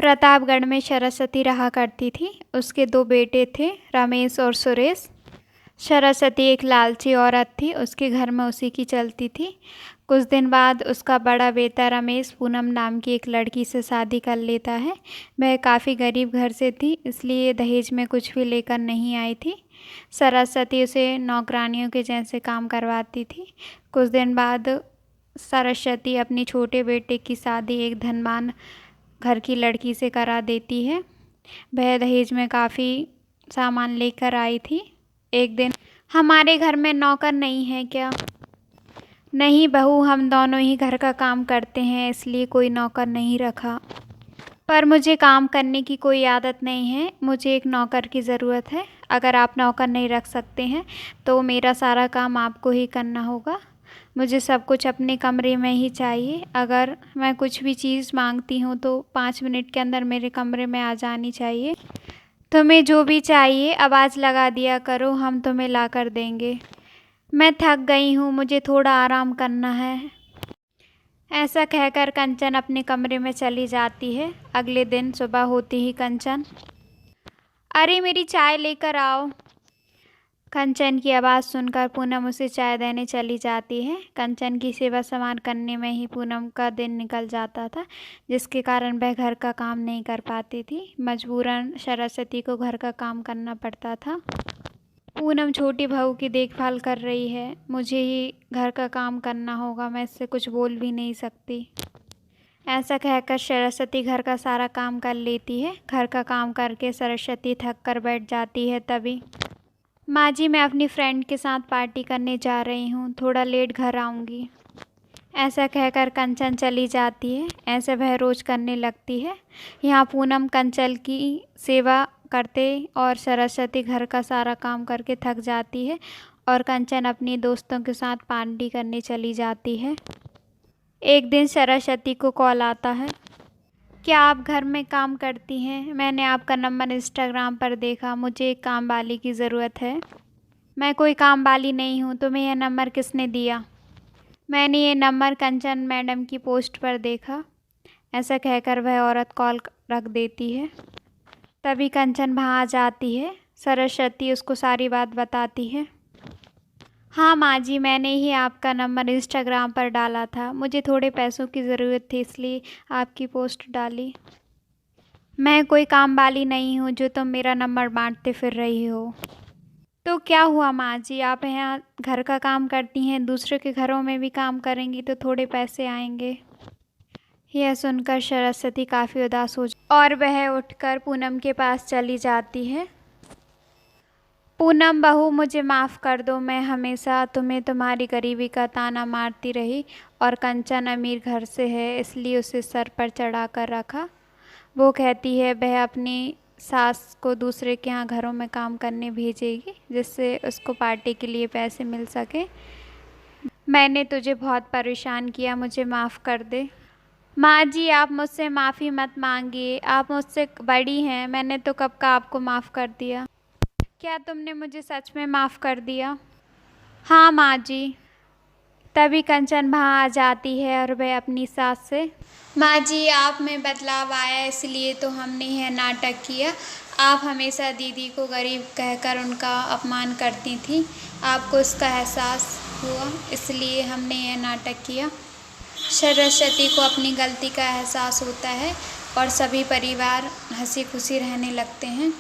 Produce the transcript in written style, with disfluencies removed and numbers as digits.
प्रतापगढ़ में सरस्वती रहा करती थी। उसके 2 बेटे थे, रमेश और सुरेश। सरस्वती एक लालची औरत थी, उसके घर में उसी की चलती थी। कुछ दिन बाद उसका बड़ा बेटा रमेश पूनम नाम की एक लड़की से शादी कर लेता है। वह काफ़ी गरीब घर से थी, इसलिए दहेज में कुछ भी लेकर नहीं आई थी। सरस्वती उसे नौकरानियों के जैसे काम करवाती थी। कुछ दिन बाद सरस्वती अपनी छोटे बेटे की शादी एक धनवान घर की लड़की से करा देती है। वह दहेज में काफ़ी सामान लेकर आई थी। एक दिन, हमारे घर में नौकर नहीं है क्या? नहीं बहू, हम दोनों ही घर का काम करते हैं, इसलिए कोई नौकर नहीं रखा। पर मुझे काम करने की कोई आदत नहीं है, मुझे एक नौकर की ज़रूरत है। अगर आप नौकर नहीं रख सकते हैं तो मेरा सारा काम आपको ही करना होगा। मुझे सब कुछ अपने कमरे में ही चाहिए। अगर मैं कुछ भी चीज़ मांगती हूँ तो 5 मिनट के अंदर मेरे कमरे में आ जानी चाहिए। तुम्हें जो भी चाहिए आवाज़ लगा दिया करो, हम तुम्हें ला कर देंगे। मैं थक गई हूँ, मुझे थोड़ा आराम करना है। ऐसा कहकर कंचन अपने कमरे में चली जाती है। अगले दिन सुबह होते ही कंचन, अरे मेरी चाय लेकर आओ। कंचन की आवाज़ सुनकर पूनम उसे चाय देने चली जाती है। कंचन की सेवा संभाल करने में ही पूनम का दिन निकल जाता था, जिसके कारण वह घर का काम नहीं कर पाती थी। मजबूरन सरस्वती को घर का काम करना पड़ता था। पूनम छोटी बहू की देखभाल कर रही है, मुझे ही घर का काम करना होगा, मैं इससे कुछ बोल भी नहीं सकती। ऐसा कहकर सरस्वती घर का सारा काम कर लेती है। घर का काम करके सरस्वती थक कर बैठ जाती है। तभी, माँ जी, मैं अपनी फ्रेंड के साथ पार्टी करने जा रही हूँ, थोड़ा लेट घर आऊँगी। ऐसा कहकर कंचन चली जाती है। ऐसे वह रोज़ करने लगती है। यहाँ पूनम कंचन की सेवा करते और सरस्वती घर का सारा काम करके थक जाती है और कंचन अपनी दोस्तों के साथ पार्टी करने चली जाती है। एक दिन सरस्वती को कॉल आता है, क्या आप घर में काम करती हैं? मैंने आपका नंबर इंस्टाग्राम पर देखा, मुझे एक काम वाली की ज़रूरत है। मैं कोई काम वाली नहीं हूँ, तुम्हें यह नंबर किसने दिया? मैंने ये नंबर कंचन मैडम की पोस्ट पर देखा। ऐसा कहकर वह औरत कॉल रख देती है। तभी कंचन वहाँ आ जाती है। सरस्वती उसको सारी बात बताती है। हाँ माँ जी, मैंने ही आपका नंबर इंस्टाग्राम पर डाला था, मुझे थोड़े पैसों की ज़रूरत थी, इसलिए आपकी पोस्ट डाली। मैं कोई काम वाली नहीं हूँ जो तुम मेरा नंबर बांटते फिर रही हो। तो क्या हुआ माँ जी, आप यहाँ घर का काम करती हैं, दूसरे के घरों में भी काम करेंगी तो थोड़े पैसे आएंगे। यह सुनकर सरस्वती काफ़ी उदास हो और वह उठकर पूनम के पास चली जाती है। पूनम बहू, मुझे माफ़ कर दो, मैं हमेशा तुम्हें तुम्हारी गरीबी का ताना मारती रही और कंचन अमीर घर से है, इसलिए उसे सर पर चढ़ा कर रखा। वो कहती है वह अपनी सास को दूसरे के यहाँ घरों में काम करने भेजेगी, जिससे उसको पार्टी के लिए पैसे मिल सके। मैंने तुझे बहुत परेशान किया, मुझे माफ़ कर दे। माँ जी, आप मुझसे माफ़ी मत मांगिए, आप मुझसे बड़ी हैं, मैंने तो कब का आपको माफ़ कर दिया। क्या तुमने मुझे सच में माफ़ कर दिया? हाँ माँ जी। तभी कंचन वहाँ आ जाती है और वह अपनी सास से, माँ जी, आप में बदलाव आया, इसलिए तो हमने यह नाटक किया। आप हमेशा दीदी को गरीब कहकर उनका अपमान करती थी, आपको इसका एहसास हुआ, इसलिए हमने यह नाटक किया। सरस्वती को अपनी गलती का एहसास होता है और सभी परिवार हंसी खुशी रहने लगते हैं।